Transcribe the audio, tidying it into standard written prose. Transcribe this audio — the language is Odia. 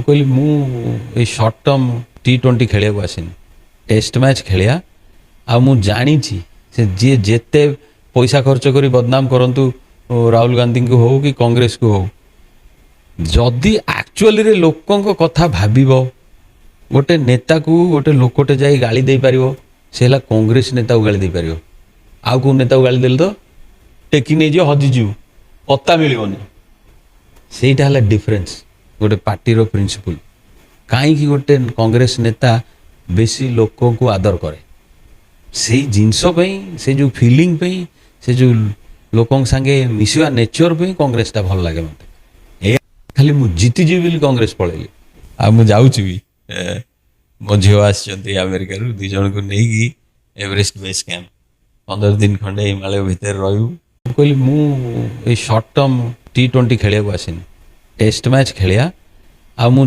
କହିଲି ମୁଁ ଏଇ ସର୍ଟ ଟର୍ମ T20 ଖେଳିବାକୁ ଆସିନି, ଟେଷ୍ଟ ମ୍ୟାଚ୍ ଖେଳିଆ। ଆଉ ମୁଁ ଜାଣିଛି ସେ ଯିଏ ଯେତେ ପଇସା ଖର୍ଚ୍ଚ କରି ବଦନାମ କରନ୍ତୁ ରାହୁଲ ଗାନ୍ଧୀଙ୍କୁ ହଉ କି କଂଗ୍ରେସକୁ ହଉ, ଯଦି ଆକ୍ଚୁଆଲିରେ ଲୋକଙ୍କ କଥା ଭାବିବ, ଗୋଟେ ନେତାକୁ ଗୋଟେ ଲୋକଟେ ଯାଇ ଗାଳି ଦେଇପାରିବ, ସେ ହେଲା କଂଗ୍ରେସ ନେତାକୁ ଗାଳି ଦେଇପାରିବ। ଆଉ କେଉଁ ନେତାକୁ ଗାଳି ଦେଲେ ତ ଟେକି ନେଇଯିବ, ହଜିଯିବ, ପତ୍ତା ମିଳିବନି। ସେଇଟା ହେଲା ଡିଫରେନ୍ସ ଗୋଟେ ପାର୍ଟିର ପ୍ରିନ୍ସିପଲ। କାହିଁକି ଗୋଟେ କଂଗ୍ରେସ ନେତା ବେଶୀ ଲୋକଙ୍କୁ ଆଦର କରେ, ସେଇ ଜିନିଷ ପାଇଁ, ସେ ଯେଉଁ ଫିଲିଂ ପାଇଁ, ସେ ଯେଉଁ ଲୋକଙ୍କ ସାଙ୍ଗେ ମିଶିବା ନେଚର ପାଇଁ କଂଗ୍ରେସଟା ଭଲ ଲାଗେ ମୋତେ। ଏ ଖାଲି ମୁଁ ଜିତିଯିବି ବୋଲି କଂଗ୍ରେସ ପଳେଇଲି। ଆଉ ମୁଁ ଯାଉଛି ବି, ମୋ ଝିଅ ଆସିଛନ୍ତି ଆମେରିକାରୁ, 2 ଜଣଙ୍କୁ ନେଇକି ଏଭରେଷ୍ଟ ବେସ୍ କ୍ୟାମ୍ପ 15 ଦିନ ଖଣ୍ଡେ ହିମାଳୟ ଭିତରେ ରହିବୁ। ମୁଁ କହିଲି ମୁଁ ଏଇ ସର୍ଟ ଟର୍ମ T20 ଖେଳିବାକୁ ଆସିନି, ଟେଷ୍ଟ ମ୍ୟାଚ୍ ଖେଳିଆ। ଆଉ ମୁଁ